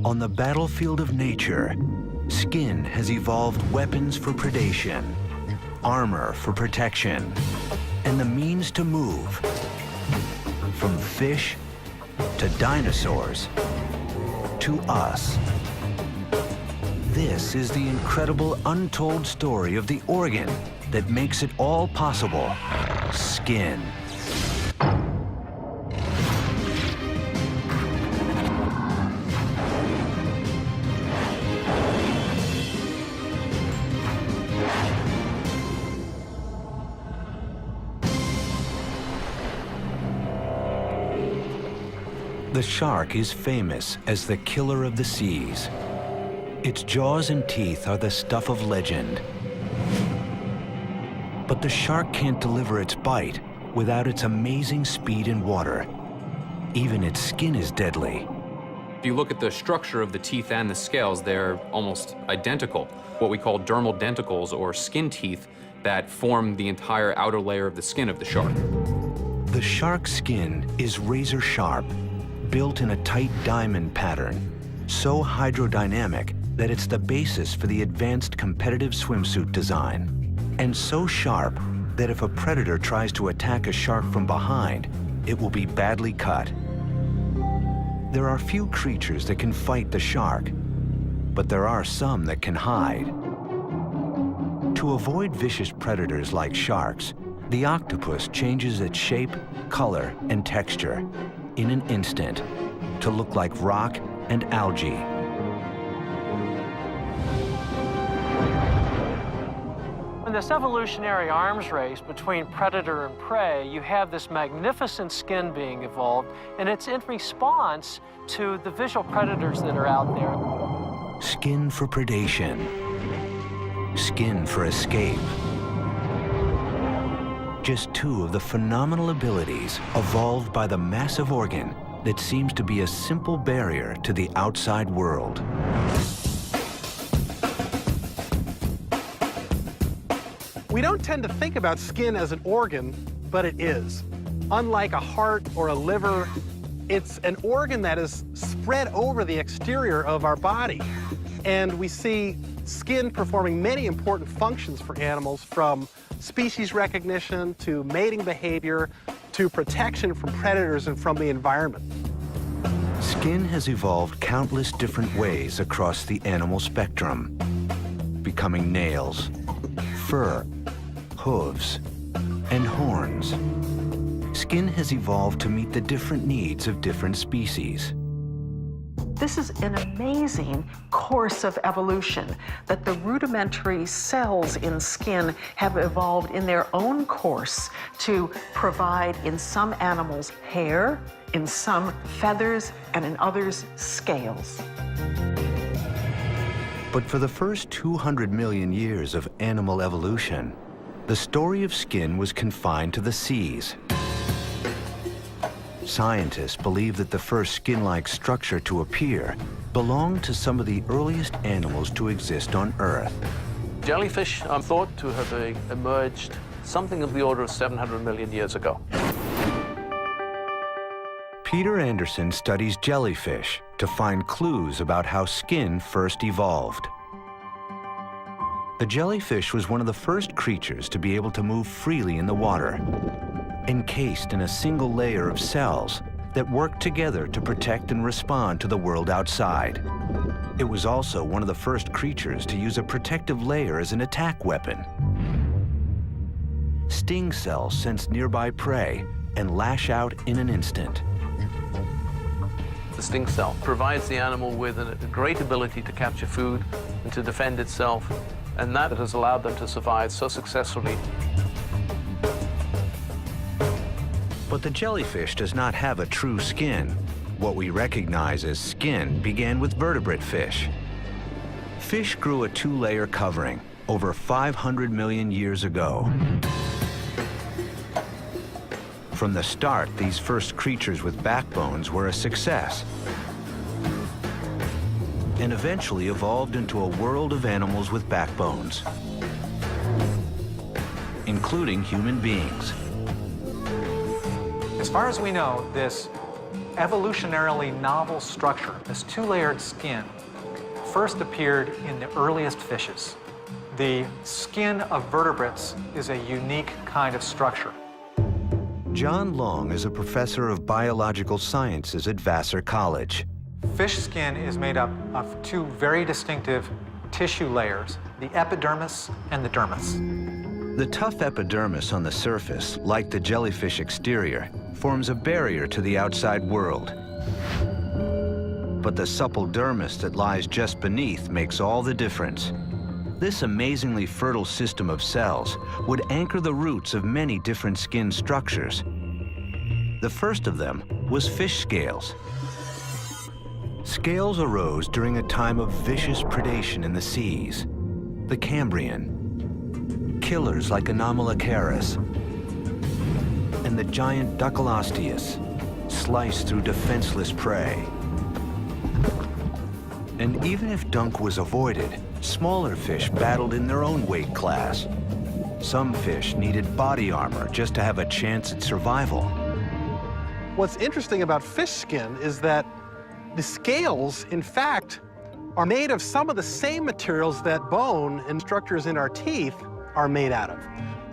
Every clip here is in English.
On the battlefield of nature, skin has evolved weapons for predation, armor for protection, and the means to move. From fish to dinosaurs to us. This is the incredible untold story of the organ that makes it all possible: skin. The shark is famous as the killer of the seas. Its jaws and teeth are the stuff of legend. But the shark can't deliver its bite without its amazing speed in water. Even its skin is deadly. If you look at the structure of the teeth and the scales, they're almost identical. What we call dermal denticles, or skin teeth, that form the entire outer layer of the skin of the shark. The shark's skin is razor sharp, built in a tight diamond pattern, so hydrodynamic that it's the basis for the advanced competitive swimsuit design, and so sharp that if a predator tries to attack a shark from behind, it will be badly cut. There are few creatures that can fight the shark, but there are some that can hide. To avoid vicious predators like sharks, the octopus changes its shape, color, and texture in an instant to look like rock and algae. In this evolutionary arms race between predator and prey, you have this magnificent skin being evolved, and it's in response to the visual predators that are out there. Skin for predation. Skin for escape. Just two of the phenomenal abilities evolved by the massive organ that seems to be a simple barrier to the outside world. We don't tend to think about skin as an organ, but it is. Unlike a heart or a liver, it's an organ that is spread over the exterior of our body. And we see skin performing many important functions for animals, from species recognition to mating behavior to protection from predators and from the environment. Skin has evolved countless different ways across the animal spectrum, becoming nails, fur, hooves, and horns. Skin has evolved to meet the different needs of different species. This is an amazing course of evolution, that the rudimentary cells in skin have evolved in their own course to provide, in some animals, hair, in some feathers, and in others, scales. But for the first 200 million years of animal evolution, the story of skin was confined to the seas. Scientists believe that the first skin-like structure to appear belonged to some of the earliest animals to exist on Earth. Jellyfish are thought to have emerged something of the order of 700 million years ago. Peter Anderson studies jellyfish to find clues about how skin first evolved. The jellyfish was one of the first creatures to be able to move freely in the water, encased in a single layer of cells that worked together to protect and respond to the world outside. It was also one of the first creatures to use a protective layer as an attack weapon. Sting cells sense nearby prey and lash out in an instant. The sting cell provides the animal with a great ability to capture food and to defend itself, and that has allowed them to survive so successfully. But the jellyfish does not have a true skin. What we recognize as skin began with vertebrate fish. Fish grew a two-layer covering over 500 million years ago. From the start, these first creatures with backbones were a success, and eventually evolved into a world of animals with backbones, including human beings. As far as we know, this evolutionarily novel structure, this two-layered skin, first appeared in the earliest fishes. The skin of vertebrates is a unique kind of structure. John Long is a professor of biological sciences at Vassar College. Fish skin is made up of two very distinctive tissue layers, the epidermis and the dermis. The tough epidermis on the surface, like the jellyfish exterior, forms a barrier to the outside world. But the supple dermis that lies just beneath makes all the difference. This amazingly fertile system of cells would anchor the roots of many different skin structures. The first of them was fish scales. Scales arose during a time of vicious predation in the seas. The Cambrian, killers like Anomalocaris, and the giant Ducalosteus sliced through defenseless prey. And even if Dunk was avoided, smaller fish battled in their own weight class. Some fish needed body armor just to have a chance at survival. What's interesting about fish skin is that the scales, in fact, are made of some of the same materials that bone and structures in our teeth are made out of.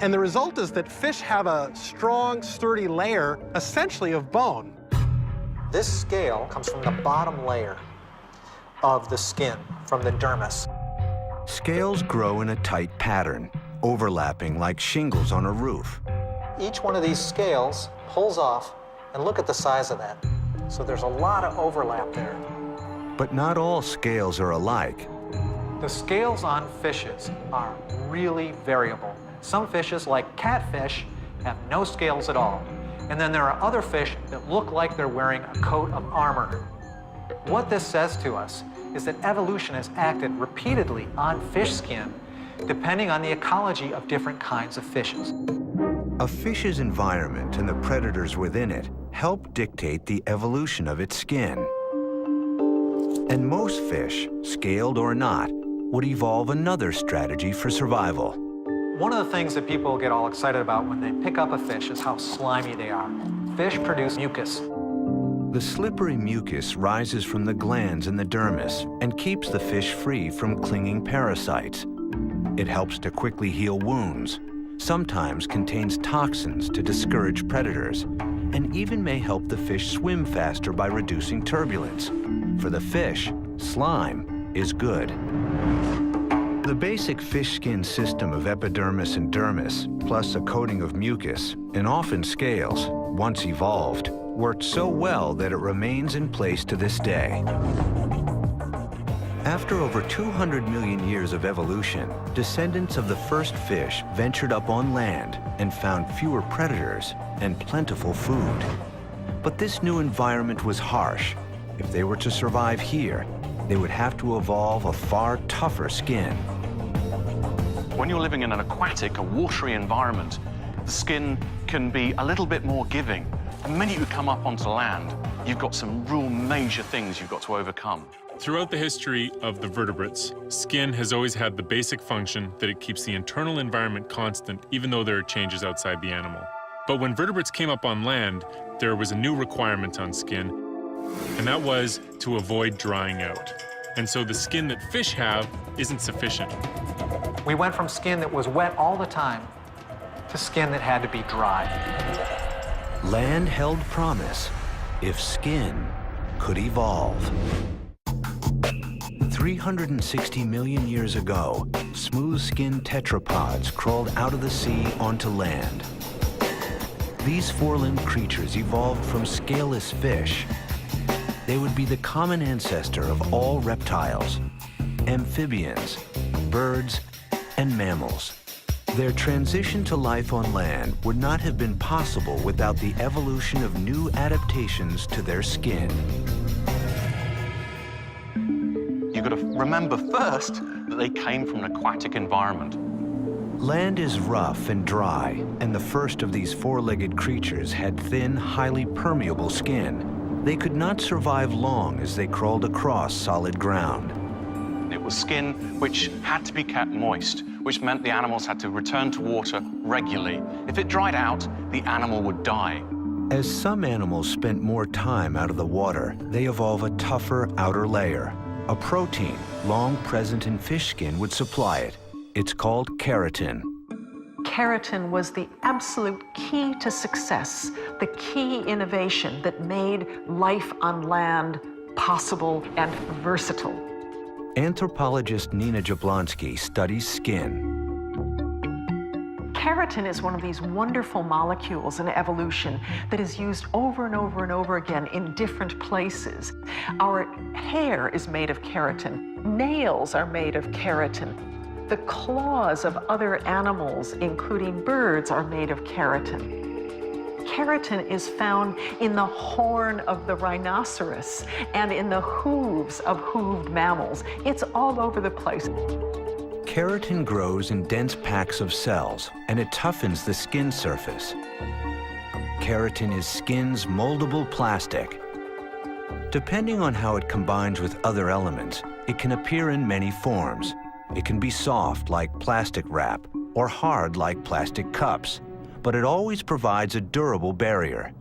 And the result is that fish have a strong, sturdy layer, essentially of bone. This scale comes from the bottom layer of the skin, from the dermis. Scales grow in a tight pattern, overlapping like shingles on a roof. Each one of these scales pulls off, and look at the size of that. So there's a lot of overlap there. But not all scales are alike. The scales on fishes are really variable. Some fishes, like catfish, have no scales at all. And then there are other fish that look like they're wearing a coat of armor. What this says to us is that evolution has acted repeatedly on fish skin, depending on the ecology of different kinds of fishes. A fish's environment and the predators within it help dictate the evolution of its skin. And most fish, scaled or not, would evolve another strategy for survival. One of the things that people get all excited about when they pick up a fish is how slimy they are. Fish produce mucus. The slippery mucus rises from the glands in the dermis and keeps the fish free from clinging parasites. It helps to quickly heal wounds, sometimes contains toxins to discourage predators, and even may help the fish swim faster by reducing turbulence. For the fish, slime is good. The basic fish skin system of epidermis and dermis, plus a coating of mucus, and often scales, once evolved, worked so well that it remains in place to this day. After over 200 million years of evolution, descendants of the first fish ventured up on land and found fewer predators and plentiful food. But this new environment was harsh. If they were to survive here, they would have to evolve a far tougher skin. When you're living in an aquatic, a watery environment, the skin can be a little bit more giving. The minute you come up onto land, you've got some real major things you've got to overcome. Throughout the history of the vertebrates, skin has always had the basic function that it keeps the internal environment constant, even though there are changes outside the animal. But when vertebrates came up on land, there was a new requirement on skin, and that was to avoid drying out. And so the skin that fish have isn't sufficient. We went from skin that was wet all the time to skin that had to be dry. Land held promise if skin could evolve. 360 million years ago, smooth-skinned tetrapods crawled out of the sea onto land. These four-limbed creatures evolved from scaleless fish. They would be the common ancestor of all reptiles, amphibians, birds, and mammals. Their transition to life on land would not have been possible without the evolution of new adaptations to their skin. You've got to remember first that they came from an aquatic environment. Land is rough and dry, and the first of these four-legged creatures had thin, highly permeable skin. They could not survive long as they crawled across solid ground. It was skin which had to be kept moist, which meant the animals had to return to water regularly. If it dried out, the animal would die. As some animals spent more time out of the water, they evolve a tougher outer layer. A protein long present in fish skin would supply it. It's called keratin. Keratin was the absolute key to success, the key innovation that made life on land possible and versatile. Anthropologist Nina Jablonski studies skin. Keratin is one of these wonderful molecules in evolution that is used over and over and over again in different places. Our hair is made of keratin. Nails are made of keratin. The claws of other animals, including birds, are made of keratin. Keratin is found in the horn of the rhinoceros and in the hooves of hooved mammals. It's all over the place. Keratin grows in dense packs of cells, and it toughens the skin surface. Keratin is skin's moldable plastic. Depending on how it combines with other elements, it can appear in many forms. It can be soft, like plastic wrap, or hard, like plastic cups, but it always provides a durable barrier.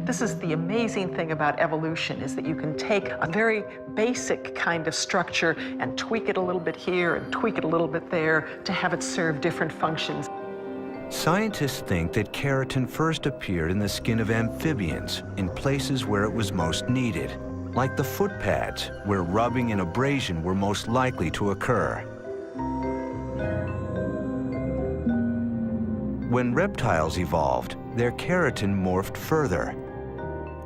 This is the amazing thing about evolution, is that you can take a very basic kind of structure and tweak it a little bit here and tweak it a little bit there to have it serve different functions. Scientists think that keratin first appeared in the skin of amphibians in places where it was most needed, like the foot pads, where rubbing and abrasion were most likely to occur. When reptiles evolved, their keratin morphed further.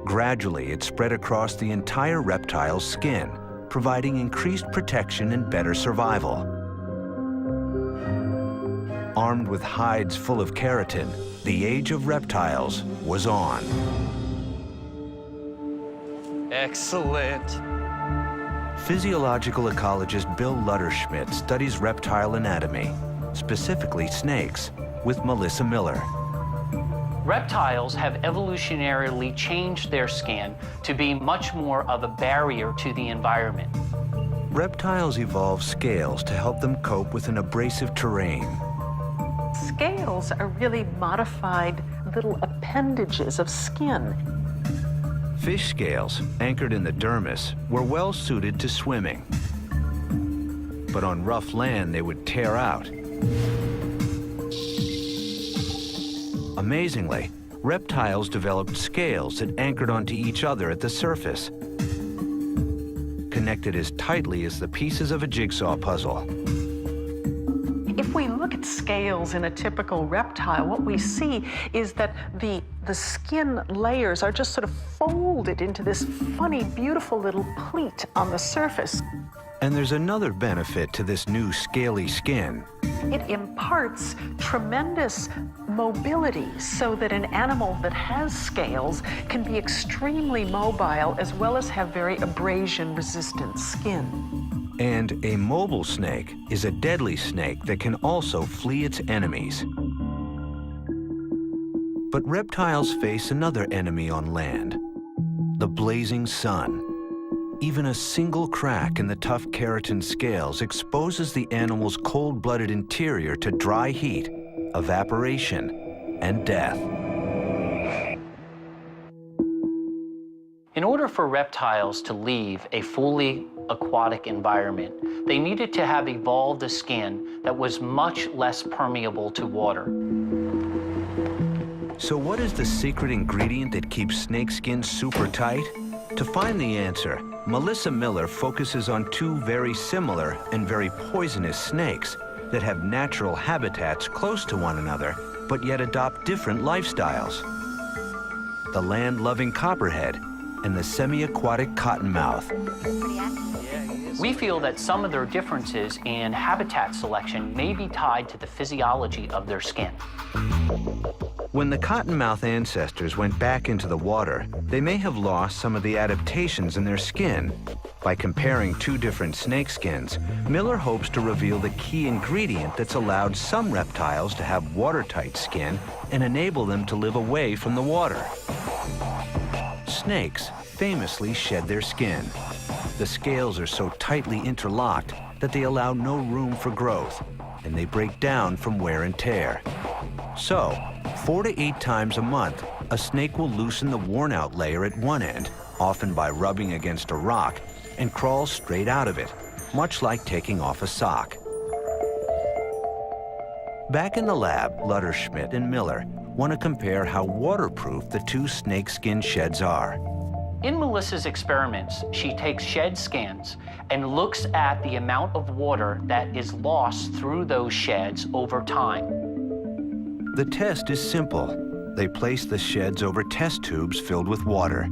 Gradually, it spread across the entire reptile's skin, providing increased protection and better survival. Armed with hides full of keratin, the age of reptiles was on. Excellent. Physiological ecologist Bill Lutterschmidt studies reptile anatomy, specifically snakes, with Melissa Miller. Reptiles have evolutionarily changed their skin to be much more of a barrier to the environment. Reptiles evolve scales to help them cope with an abrasive terrain. Scales are really modified little appendages of skin. Fish scales, anchored in the dermis, were well suited to swimming. But on rough land, they would tear out. Amazingly, reptiles developed scales that anchored onto each other at the surface, connected as tightly as the pieces of a jigsaw puzzle. If we look at scales in a typical reptile, what we see is that the skin layers are just sort of folded into this funny, beautiful little pleat on the surface. And there's another benefit to this new scaly skin. It imparts tremendous mobility so that an animal that has scales can be extremely mobile as well as have very abrasion-resistant skin. And a mobile snake is a deadly snake that can also flee its enemies. But reptiles face another enemy on land, the blazing sun. Even a single crack in the tough keratin scales exposes the animal's cold-blooded interior to dry heat, evaporation, and death. In order for reptiles to leave a fully aquatic environment, they needed to have evolved a skin that was much less permeable to water. So what is the secret ingredient that keeps snake skin super tight? To find the answer, Melissa Miller focuses on two very similar and very poisonous snakes that have natural habitats close to one another, but yet adopt different lifestyles. The land-loving copperhead and the semi-aquatic cottonmouth. We feel that some of their differences in habitat selection may be tied to the physiology of their skin. When the cottonmouth ancestors went back into the water, they may have lost some of the adaptations in their skin. By comparing two different snake skins, Miller hopes to reveal the key ingredient that's allowed some reptiles to have watertight skin and enable them to live away from the water. Snakes famously shed their skin. The scales are so tightly interlocked that they allow no room for growth, and they break down from wear and tear. So, 4 to 8 times a month, a snake will loosen the worn-out layer at one end, often by rubbing against a rock, and crawl straight out of it, much like taking off a sock. Back in the lab, Lutterschmidt and Miller want to compare how waterproof the two snakeskin sheds are. In Melissa's experiments, she takes shed scans and looks at the amount of water that is lost through those sheds over time. The test is simple. They place the sheds over test tubes filled with water.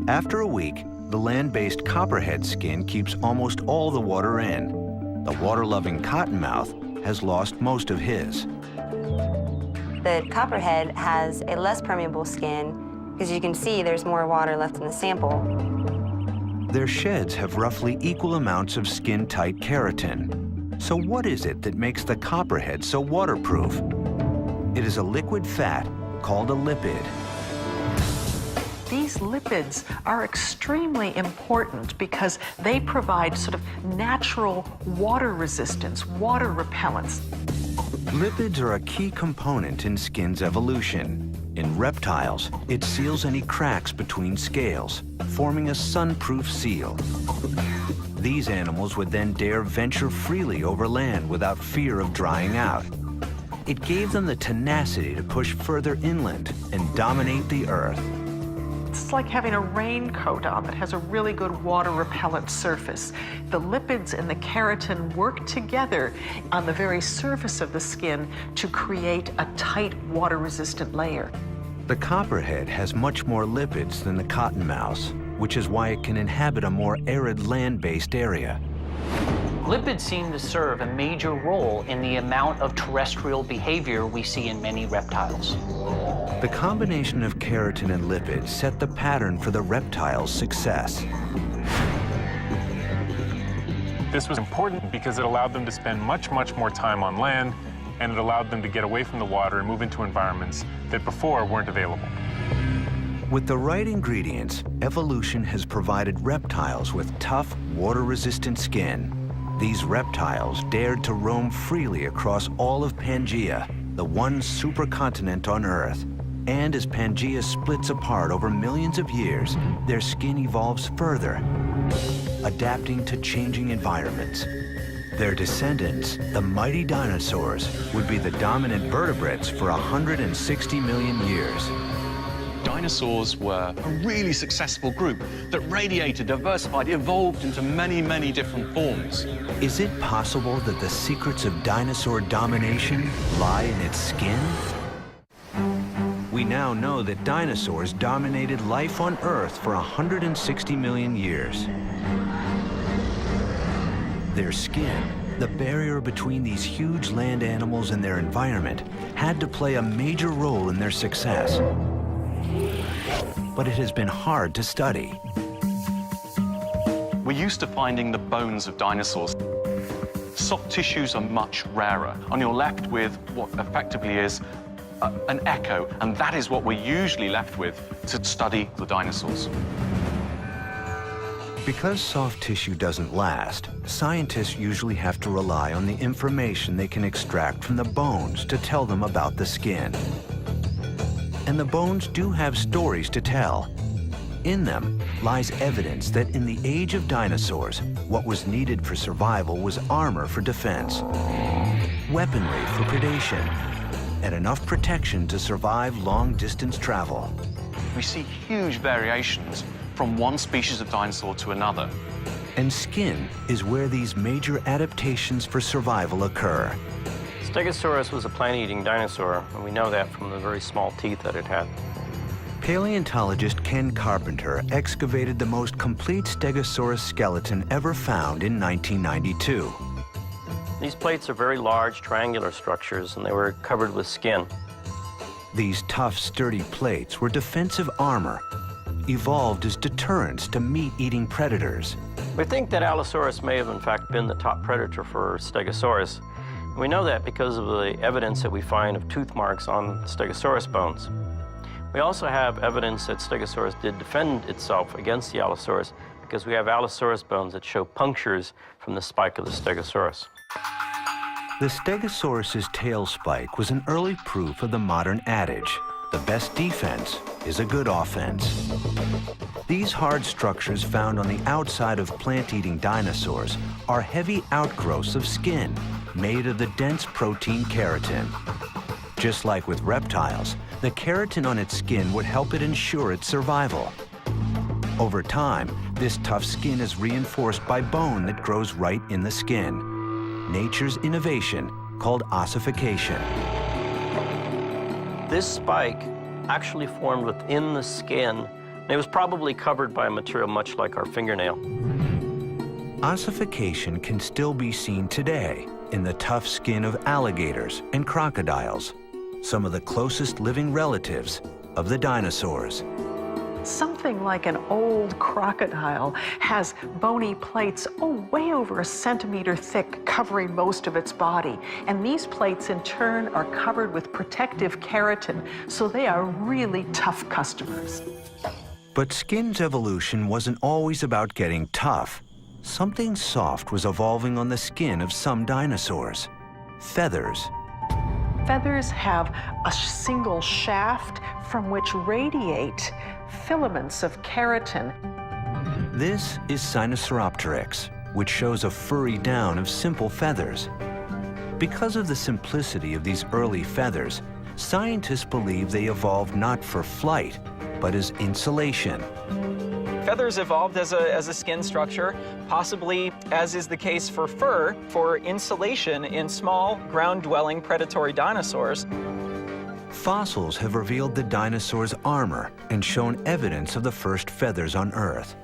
After a week, the land-based copperhead skin keeps almost all the water in. The water-loving cottonmouth has lost most of his. The copperhead has a less permeable skin because you can see there's more water left in the sample. Their sheds have roughly equal amounts of skin-tight keratin. So what is it that makes the copperhead so waterproof? It is a liquid fat called a lipid. These lipids are extremely important because they provide sort of natural water resistance, water repellents. Lipids are a key component in skin's evolution. In reptiles, it seals any cracks between scales, forming a sun-proof seal. These animals would then dare venture freely over land without fear of drying out. It gave them the tenacity to push further inland and dominate the earth. It's like having a raincoat on that has a really good water repellent surface. The lipids and the keratin work together on the very surface of the skin to create a tight water-resistant layer. The copperhead has much more lipids than the cottonmouse, which is why it can inhabit a more arid land-based area. Lipids seem to serve a major role in the amount of terrestrial behavior we see in many reptiles. The combination of keratin and lipids set the pattern for the reptile's success. This was important because it allowed them to spend much more time on land, and it allowed them to get away from the water and move into environments that before weren't available. With the right ingredients, evolution has provided reptiles with tough, water-resistant skin. These reptiles dared to roam freely across all of Pangaea, the one supercontinent on Earth. And as Pangaea splits apart over millions of years, their skin evolves further, adapting to changing environments. Their descendants, the mighty dinosaurs, would be the dominant vertebrates for 160 million years. Dinosaurs were a really successful group that radiated, diversified, evolved into many different forms. Is it possible that the secrets of dinosaur domination lie in its skin? We now know that dinosaurs dominated life on Earth for 160 million years. Their skin, the barrier between these huge land animals and their environment, had to play a major role in their success. But it has been hard to study. We're used to finding the bones of dinosaurs. Soft tissues are much rarer, and you're left with what effectively is an echo, and that is what we're usually left with to study the dinosaurs. Because soft tissue doesn't last, scientists usually have to rely on the information they can extract from the bones to tell them about the skin. And the bones do have stories to tell. In them lies evidence that in the age of dinosaurs, what was needed for survival was armor for defense, weaponry for predation, and enough protection to survive long-distance travel. We see huge variations from one species of dinosaur to another. And skin is where these major adaptations for survival occur. Stegosaurus was a plant-eating dinosaur, and we know that from the very small teeth that it had. Paleontologist Ken Carpenter excavated the most complete Stegosaurus skeleton ever found in 1992. These plates are very large, triangular structures, and they were covered with skin. These tough, sturdy plates were defensive armor, evolved as deterrents to meat-eating predators. We think that Allosaurus may have, in fact, been the top predator for Stegosaurus. We know that because of the evidence that we find of tooth marks on Stegosaurus bones. We also have evidence that Stegosaurus did defend itself against the Allosaurus because we have Allosaurus bones that show punctures from the spike of the Stegosaurus. The Stegosaurus's tail spike was an early proof of the modern adage, the best defense is a good offense. These hard structures found on the outside of plant-eating dinosaurs are heavy outgrowths of skin made of the dense protein keratin. Just like with reptiles, the keratin on its skin would help it ensure its survival. Over time, this tough skin is reinforced by bone that grows right in the skin. Nature's innovation called ossification. This spike actually formed within the skin, and it was probably covered by a material much like our fingernail. Ossification can still be seen today in the tough skin of alligators and crocodiles, some of the closest living relatives of the dinosaurs. Something like an old crocodile has bony plates, way over 1 centimeter thick, covering most of its body. And these plates, in turn, are covered with protective keratin, so they are really tough customers. But skin's evolution wasn't always about getting tough. Something soft was evolving on the skin of some dinosaurs. Feathers. Feathers have a single shaft from which radiate filaments of keratin. This is Sinosauropteryx, which shows a furry down of simple feathers. Because of the simplicity of these early feathers, scientists believe they evolved not for flight, but as insulation. Feathers evolved as a skin structure, possibly, as is the case for fur, for insulation in small, ground-dwelling predatory dinosaurs. Fossils have revealed the dinosaurs' armor and shown evidence of the first feathers on Earth.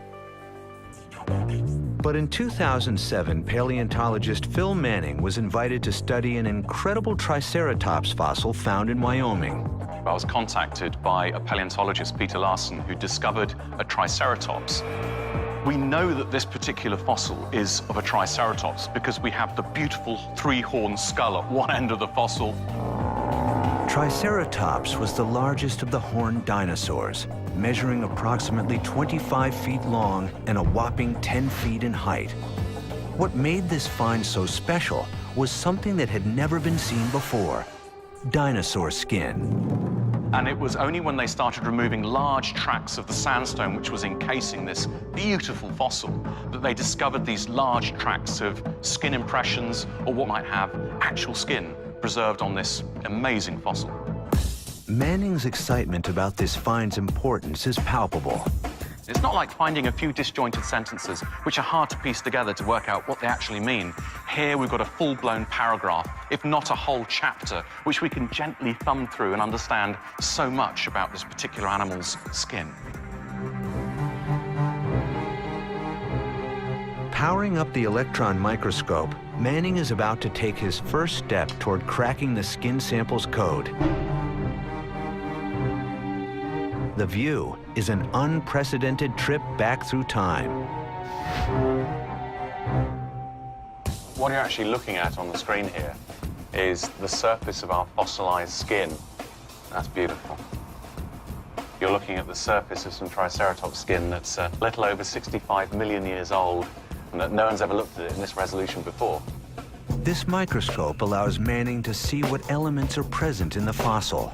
But in 2007, paleontologist Phil Manning was invited to study an incredible Triceratops fossil found in Wyoming. I was contacted by a paleontologist, Peter Larson, who discovered a Triceratops. We know that this particular fossil is of a Triceratops because we have the beautiful three-horned skull at one end of the fossil. Triceratops was the largest of the horned dinosaurs, measuring approximately 25 feet long and a whopping 10 feet in height. What made this find so special was something that had never been seen before: dinosaur skin. And it was only when they started removing large tracts of the sandstone which was encasing this beautiful fossil that they discovered these large tracts of skin impressions, or what might have actual skin, preserved on this amazing fossil. Manning's excitement about this find's importance is palpable. It's not like finding a few disjointed sentences which are hard to piece together to work out what they actually mean. Here we've got a full-blown paragraph, if not a whole chapter, which we can gently thumb through and understand so much about this particular animal's skin. Powering up the electron microscope, Manning is about to take his first step toward cracking the skin sample's code. The view is an unprecedented trip back through time. What you're actually looking at on the screen here is the surface of our fossilized skin. That's beautiful. You're looking at the surface of some Triceratops skin that's a little over 65 million years old, and that no one's ever looked at it in this resolution before. This microscope allows Manning to see what elements are present in the fossil.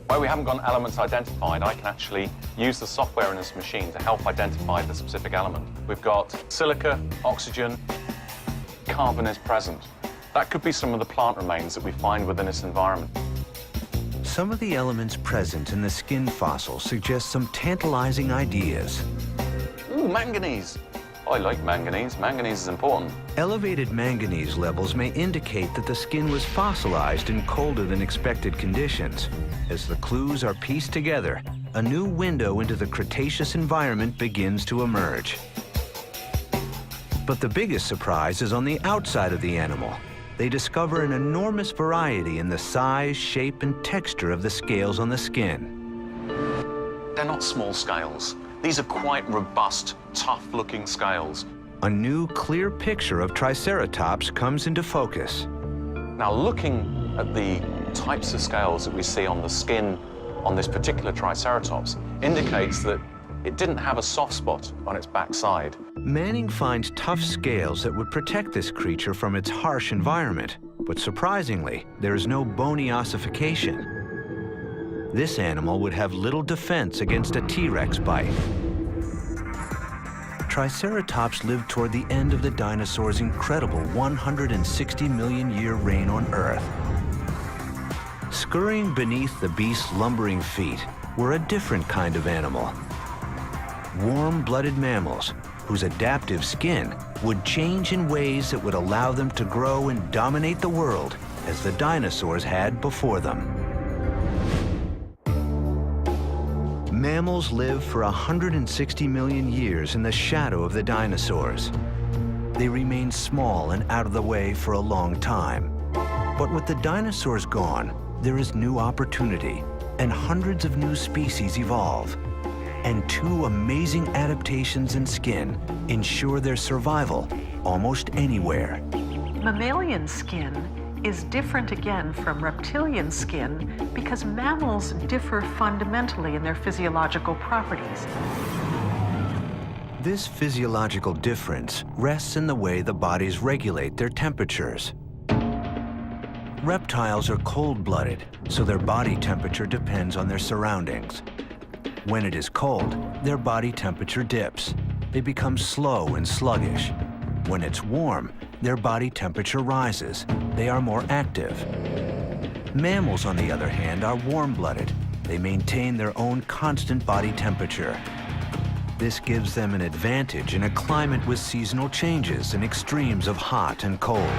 Where we haven't got elements identified, I can actually use the software in this machine to help identify the specific element. We've got silica, oxygen, carbon is present. That could be some of the plant remains that we find within this environment. Some of the elements present in the skin fossil suggest some tantalizing ideas. Ooh, manganese. I like manganese. Manganese is important. Elevated manganese levels may indicate that the skin was fossilized in colder than expected conditions. As the clues are pieced together, a new window into the Cretaceous environment begins to emerge. But the biggest surprise is on the outside of the animal. They discover an enormous variety in the size, shape, and texture of the scales on the skin. They're not small scales. These are quite robust, tough-looking scales. A new, clear picture of Triceratops comes into focus. Now, looking at the types of scales that we see on the skin on this particular Triceratops indicates that it didn't have a soft spot on its backside. Manning finds tough scales that would protect this creature from its harsh environment. But surprisingly, there is no bony ossification. This animal would have little defense against a T-Rex bite. Triceratops lived toward the end of the dinosaurs' incredible 160 million year reign on Earth. Scurrying beneath the beast's lumbering feet were a different kind of animal. Warm-blooded mammals whose adaptive skin would change in ways that would allow them to grow and dominate the world as the dinosaurs had before them. Mammals lived for 160 million years in the shadow of the dinosaurs. They remained small and out of the way for a long time. But with the dinosaurs gone, there is new opportunity, and hundreds of new species evolve. And two amazing adaptations in skin ensure their survival almost anywhere. Mammalian skin is different again from reptilian skin because mammals differ fundamentally in their physiological properties. This physiological difference rests in the way the bodies regulate their temperatures. Reptiles are cold-blooded, so their body temperature depends on their surroundings. When it is cold, their body temperature dips. They become slow and sluggish. When it's warm, their body temperature rises. They are more active. Mammals, on the other hand, are warm-blooded. They maintain their own constant body temperature. This gives them an advantage in a climate with seasonal changes and extremes of hot and cold.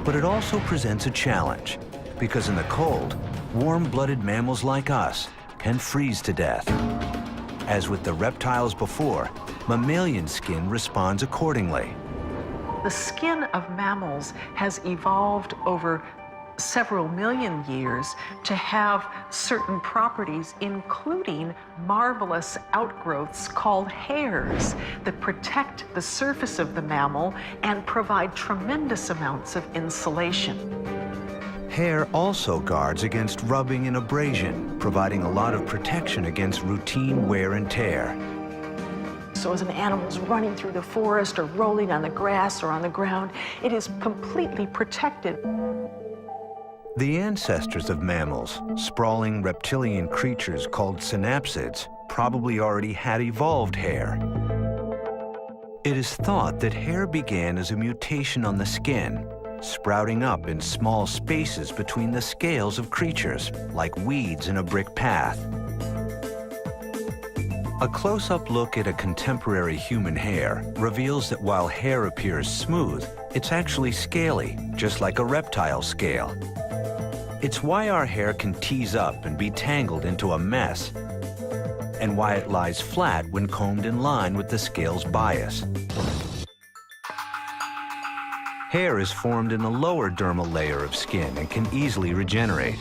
But it also presents a challenge, because in the cold, warm-blooded mammals like us can freeze to death. As with the reptiles before, mammalian skin responds accordingly. The skin of mammals has evolved over several million years to have certain properties, including marvelous outgrowths called hairs that protect the surface of the mammal and provide tremendous amounts of insulation. Hair also guards against rubbing and abrasion, providing a lot of protection against routine wear and tear. So as an animal's running through the forest or rolling on the grass or on the ground, it is completely protected. The ancestors of mammals, sprawling reptilian creatures called synapsids, probably already had evolved hair. It is thought that hair began as a mutation on the skin, sprouting up in small spaces between the scales of creatures, like weeds in a brick path. A close-up look at a contemporary human hair reveals that while hair appears smooth, it's actually scaly, just like a reptile scale. It's why our hair can tease up and be tangled into a mess, and why it lies flat when combed in line with the scale's bias. Hair is formed in the lower dermal layer of skin and can easily regenerate.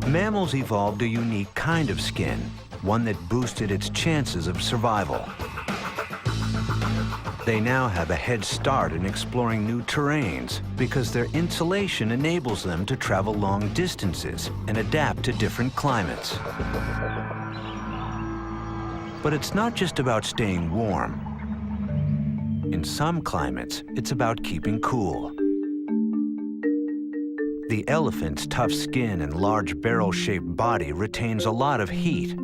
Mammals evolved a unique kind of skin, one that boosted its chances of survival. They now have a head start in exploring new terrains because their insulation enables them to travel long distances and adapt to different climates. But it's not just about staying warm. In some climates, it's about keeping cool. The elephant's tough skin and large barrel-shaped body retains a lot of heat.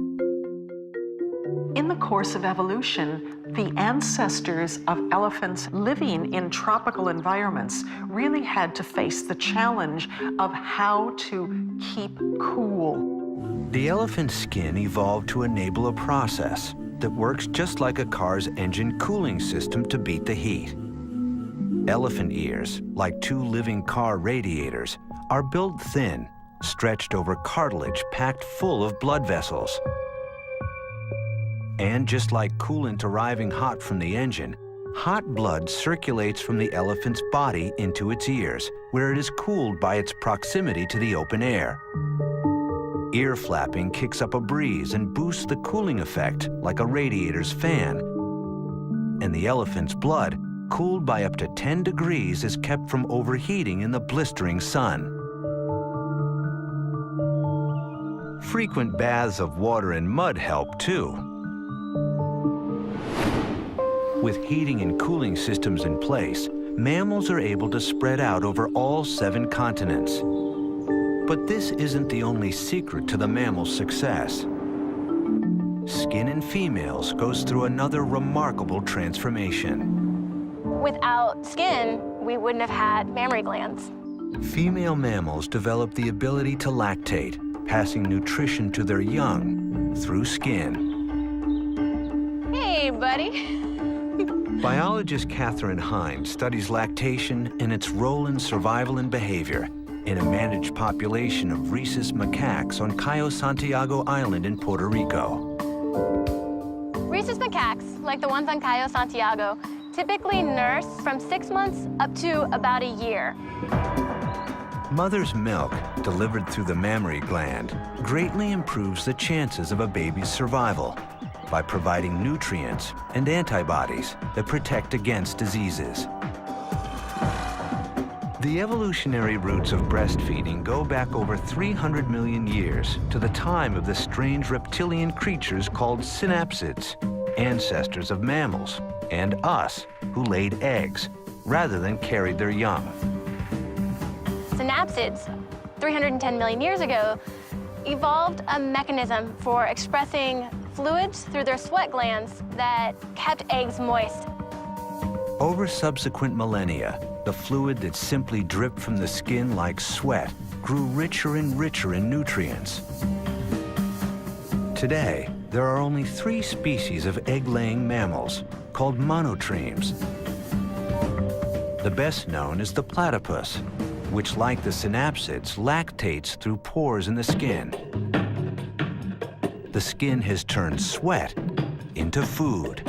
In the course of evolution, the ancestors of elephants living in tropical environments really had to face the challenge of how to keep cool. The elephant's skin evolved to enable a process that works just like a car's engine cooling system to beat the heat. Elephant ears, like two living car radiators, are built thin, stretched over cartilage packed full of blood vessels. And just like coolant arriving hot from the engine, hot blood circulates from the elephant's body into its ears, where it is cooled by its proximity to the open air. Ear flapping kicks up a breeze and boosts the cooling effect like a radiator's fan. And the elephant's blood, cooled by up to 10 degrees, is kept from overheating in the blistering sun. Frequent baths of water and mud help too. With heating and cooling systems in place, mammals are able to spread out over all 7 continents. But this isn't the only secret to the mammal's success. Skin in females goes through another remarkable transformation. Without skin, we wouldn't have had mammary glands. Female mammals develop the ability to lactate, passing nutrition to their young through skin. Hey, buddy. Biologist Katherine Hind studies lactation and its role in survival and behavior in a managed population of rhesus macaques on Cayo Santiago Island in Puerto Rico. Rhesus macaques, like the ones on Cayo Santiago, typically nurse from 6 months up to about a year. Mother's milk, delivered through the mammary gland, greatly improves the chances of a baby's survival by providing nutrients and antibodies that protect against diseases. The evolutionary roots of breastfeeding go back over 300 million years to the time of the strange reptilian creatures called synapsids, ancestors of mammals, and us, who laid eggs rather than carried their young. Synapsids, 310 million years ago, evolved a mechanism for expressing fluids through their sweat glands that kept eggs moist. Over subsequent millennia, the fluid that simply dripped from the skin like sweat grew richer and richer in nutrients. Today, there are only 3 species of egg-laying mammals called monotremes. The best known is the platypus, which, like the synapsids, lactates through pores in the skin. The skin has turned sweat into food.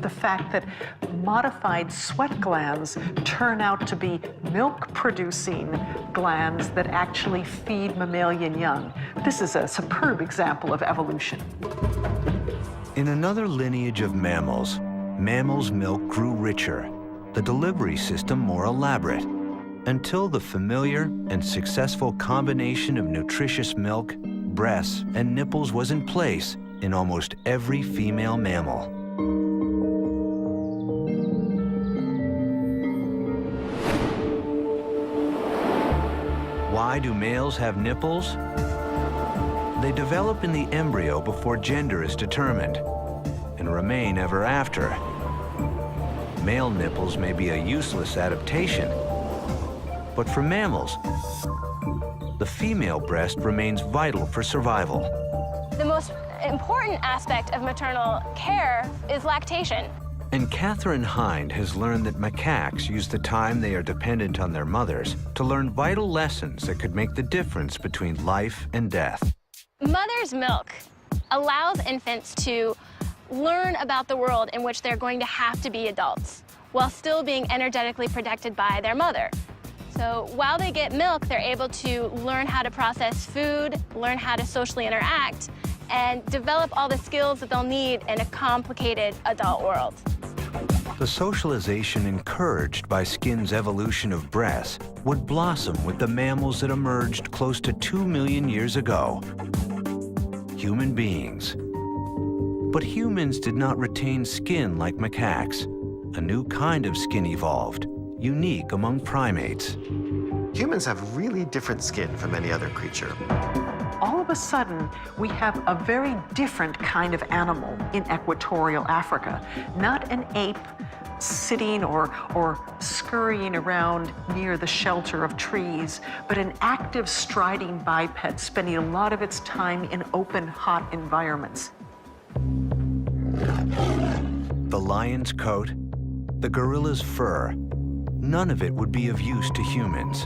The fact that modified sweat glands turn out to be milk-producing glands that actually feed mammalian young. This is a superb example of evolution. In another lineage of mammals, mammals' milk grew richer, the delivery system more elaborate, until the familiar and successful combination of nutritious milk, breasts, and nipples was in place in almost every female mammal. Why do males have nipples? They develop in the embryo before gender is determined and remain ever after. Male nipples may be a useless adaptation, but for mammals, the female breast remains vital for survival. The most important aspect of maternal care is lactation. And Katherine Hind has learned that macaques use the time they are dependent on their mothers to learn vital lessons that could make the difference between life and death. Mother's milk allows infants to learn about the world in which they're going to have to be adults while still being energetically protected by their mother. So while they get milk, they're able to learn how to process food, learn how to socially interact, and develop all the skills that they'll need in a complicated adult world. The socialization encouraged by skin's evolution of breasts would blossom with the mammals that emerged close to 2 million years ago. Human beings. But humans did not retain skin like macaques. A new kind of skin evolved, unique among primates. Humans have really different skin from any other creature. All of a sudden, we have a very different kind of animal in equatorial Africa. Not an ape sitting or scurrying around near the shelter of trees, but an active, striding biped spending a lot of its time in open, hot environments. The lion's coat, the gorilla's fur, none of it would be of use to humans.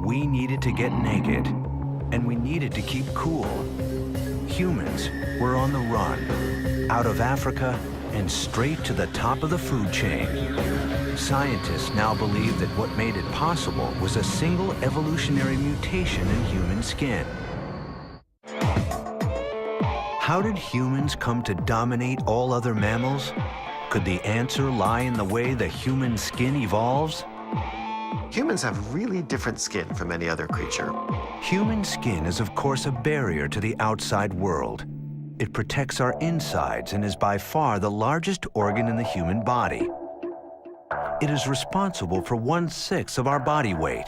We needed to get naked, and we needed to keep cool. Humans were on the run, out of Africa and straight to the top of the food chain. Scientists now believe that what made it possible was a single evolutionary mutation in human skin. How did humans come to dominate all other mammals? Could the answer lie in the way the human skin evolves? Humans have really different skin from any other creature. Human skin is, of course, a barrier to the outside world. It protects our insides and is by far the largest organ in the human body. it is responsible for 1/6 of our body weight.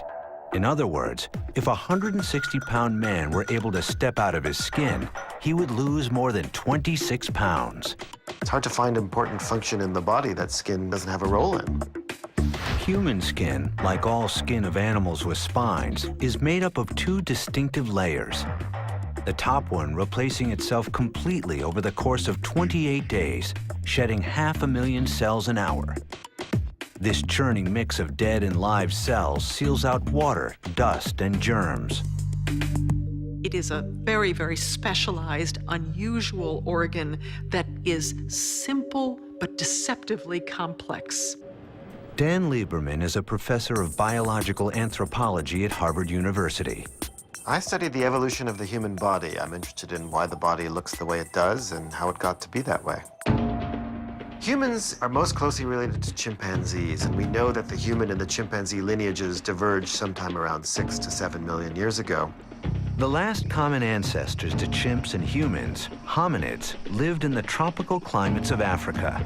In other words, if a 160-pound man were able to step out of his skin, he would lose more than 26 pounds. It's hard to find important function in the body that skin doesn't have a role in. Human skin, like all skin of animals with spines, is made up of 2 distinctive layers. The top one replacing itself completely over the course of 28 days, shedding 500,000 cells an hour. This churning mix of dead and live cells seals out water, dust, and germs. It is a very, very specialized, unusual organ that is simple but deceptively complex. Dan Lieberman is a professor of biological anthropology at Harvard University. I studied the evolution of the human body. I'm interested in why the body looks the way it does and how it got to be that way. Humans are most closely related to chimpanzees, and we know that the human and the chimpanzee lineages diverged sometime around 6 to 7 million years ago. The last common ancestors to chimps and humans, hominids, lived in the tropical climates of Africa.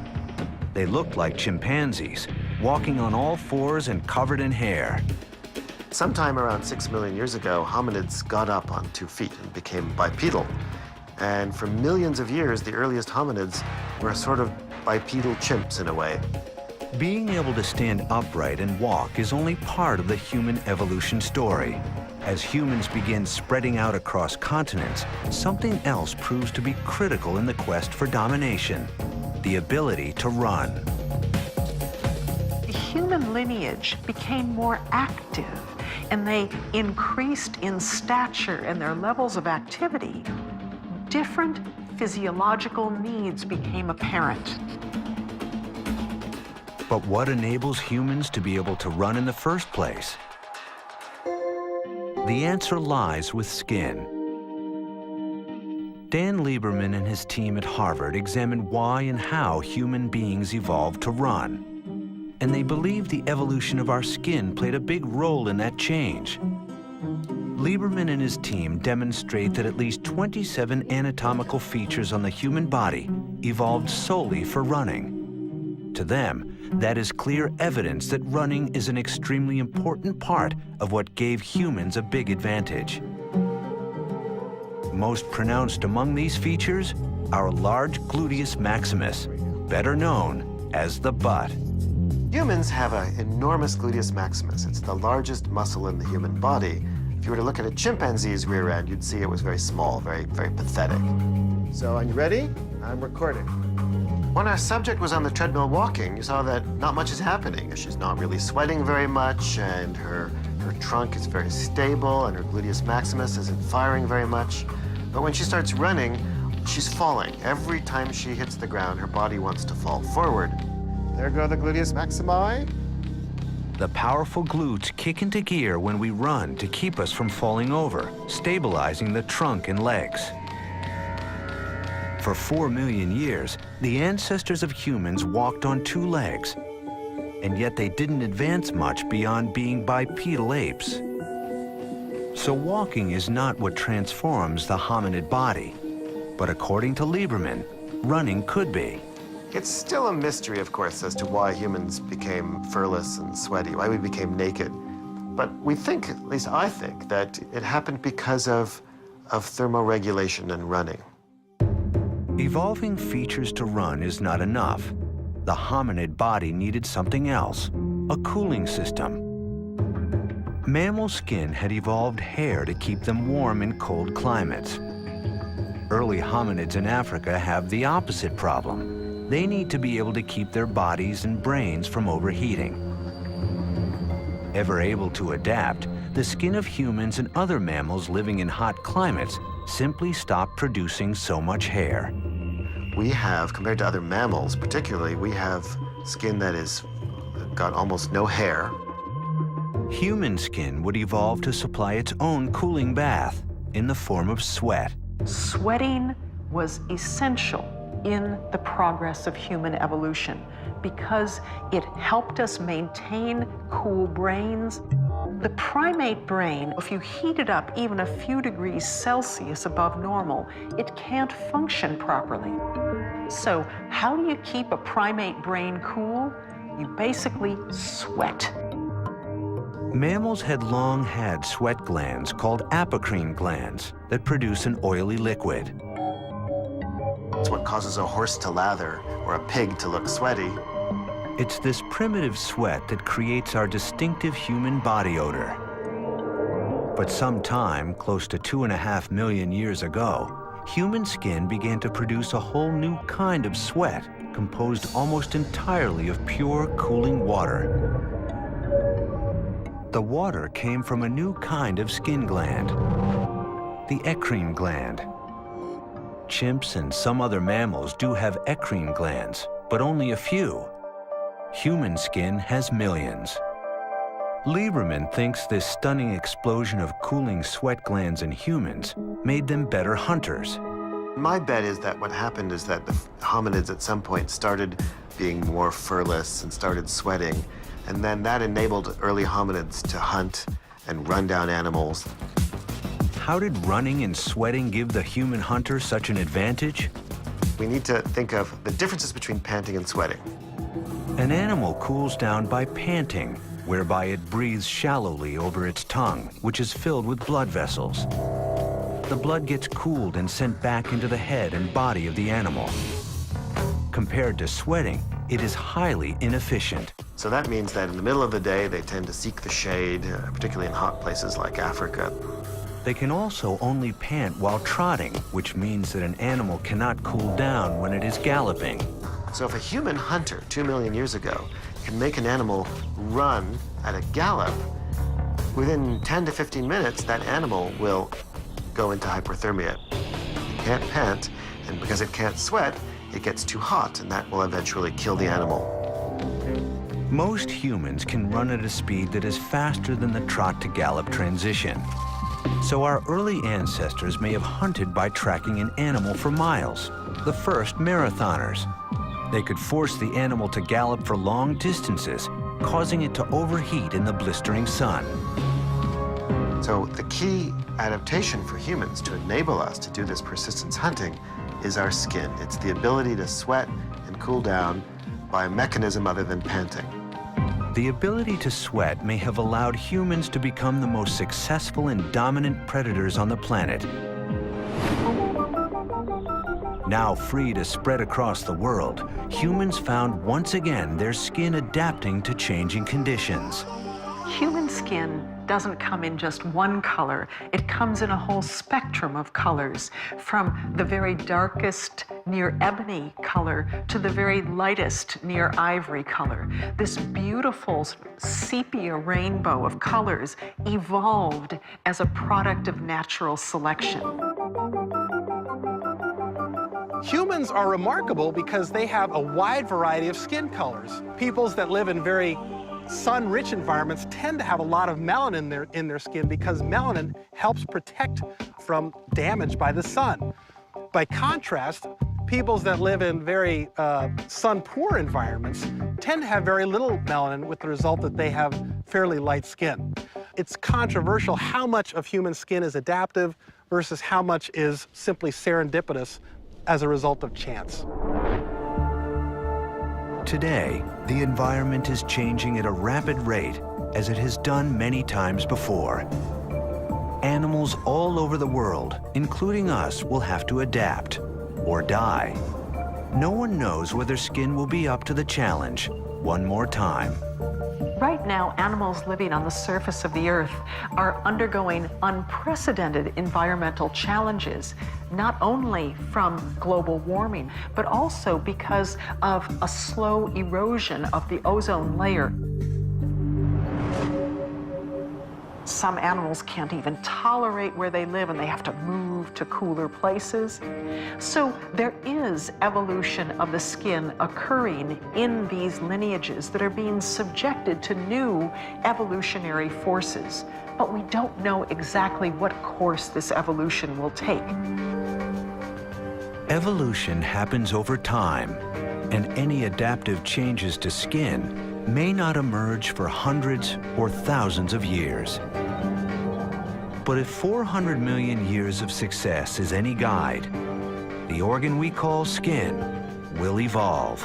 They looked like chimpanzees, walking on all fours and covered in hair. Sometime around 6 million years ago, hominids got up on 2 feet and became bipedal. And for millions of years, the earliest hominids were sort of bipedal chimps in a way. Being able to stand upright and walk is only part of the human evolution story. As humans begin spreading out across continents, something else proves to be critical in the quest for domination: the ability to run. The human lineage became more active, and they increased in stature and their levels of activity. Different physiological needs became apparent. But what enables humans to be able to run in the first place? The answer lies with skin. Dan Lieberman and his team at Harvard examined why and how human beings evolved to run. And they believe the evolution of our skin played a big role in that change. Lieberman and his team demonstrate that at least 27 anatomical features on the human body evolved solely for running. To them, that is clear evidence that running is an extremely important part of what gave humans a big advantage. Most pronounced among these features, our large gluteus maximus, better known as the butt. Humans have an enormous gluteus maximus. It's the largest muscle in the human body. If you were to look at a chimpanzee's rear end, you'd see it was very small, very, very pathetic. So, are you ready? I'm recording. When our subject was on the treadmill walking, you saw that not much is happening. She's not really sweating very much, and her trunk is very stable, and her gluteus maximus isn't firing very much. But when she starts running, she's falling. Every time she hits the ground, her body wants to fall forward. There go the gluteus maximi. The powerful glutes kick into gear when we run to keep us from falling over, stabilizing the trunk and legs. For 4 million years, the ancestors of humans walked on 2 legs, and yet they didn't advance much beyond being bipedal apes. So walking is not what transforms the hominid body, but according to Lieberman, running could be. It's still a mystery, of course, as to why humans became furless and sweaty, why we became naked. But we think, at least I think, that it happened because of thermoregulation and running. Evolving features to run is not enough. The hominid body needed something else, a cooling system. Mammal skin had evolved hair to keep them warm in cold climates. Early hominids in Africa have the opposite problem. They need to be able to keep their bodies and brains from overheating. Ever able to adapt, the skin of humans and other mammals living in hot climates simply stop producing so much hair. We have, compared to other mammals particularly, we have skin that is got almost no hair. Human skin would evolve to supply its own cooling bath in the form of sweat. Sweating was essential in the progress of human evolution because it helped us maintain cool brains. The primate brain, if you heat it up even a few degrees Celsius above normal, it can't function properly. So how do you keep a primate brain cool? You basically sweat. Mammals had long had sweat glands called apocrine glands that produce an oily liquid. It's what causes a horse to lather or a pig to look sweaty. It's this primitive sweat that creates our distinctive human body odor. But sometime, close to 2.5 million years ago, human skin began to produce a whole new kind of sweat composed almost entirely of pure, cooling water. The water came from a new kind of skin gland, the eccrine gland. Chimps and some other mammals do have eccrine glands, but only a few. Human skin has millions. Lieberman thinks this stunning explosion of cooling sweat glands in humans made them better hunters. My bet is that what happened is that the hominids at some point started being more furless and started sweating, and then that enabled early hominids to hunt and run down animals. How did running and sweating give the human hunter such an advantage? We need to think of the differences between panting and sweating. An animal cools down by panting, whereby it breathes shallowly over its tongue, which is filled with blood vessels. The blood gets cooled and sent back into the head and body of the animal. Compared to sweating, it is highly inefficient. So that means that in the middle of the day, they tend to seek the shade, particularly in hot places like Africa. They can also only pant while trotting, which means that an animal cannot cool down when it is galloping. So if a human hunter 2 million years ago can make an animal run at a gallop, within 10 to 15 minutes, that animal will go into hyperthermia. It can't pant, and because it can't sweat, it gets too hot, and that will eventually kill the animal. Most humans can run at a speed that is faster than the trot to gallop transition. So our early ancestors may have hunted by tracking an animal for miles, the first marathoners. They could force the animal to gallop for long distances, causing it to overheat in the blistering sun. So the key adaptation for humans to enable us to do this persistence hunting is our skin. It's the ability to sweat and cool down by a mechanism other than panting. The ability to sweat may have allowed humans to become the most successful and dominant predators on the planet. Now free to spread across the world, humans found once again their skin adapting to changing conditions. Human skin doesn't come in just one color. It comes in a whole spectrum of colors, from the very darkest near ebony color to the very lightest near ivory color. This beautiful sepia rainbow of colors evolved as a product of natural selection. Humans are remarkable because they have a wide variety of skin colors. Peoples that live in very sun-rich environments tend to have a lot of melanin in their skin because melanin helps protect from damage by the sun. By contrast, peoples that live in very sun-poor environments tend to have very little melanin, with the result that they have fairly light skin. It's controversial how much of human skin is adaptive versus how much is simply serendipitous as a result of chance. Today, the environment is changing at a rapid rate, as it has done many times before. Animals all over the world, including us, will have to adapt or die. No one knows whether skin will be up to the challenge one more time. Right now, animals living on the surface of the Earth are undergoing unprecedented environmental challenges, not only from global warming, but also because of a slow erosion of the ozone layer. Some animals can't even tolerate where they live, and they have to move to cooler places. So there is evolution of the skin occurring in these lineages that are being subjected to new evolutionary forces. But we don't know exactly what course this evolution will take. Evolution happens over time, and any adaptive changes to skin may not emerge for hundreds or thousands of years. But if 400 million years of success is any guide, the organ we call skin will evolve.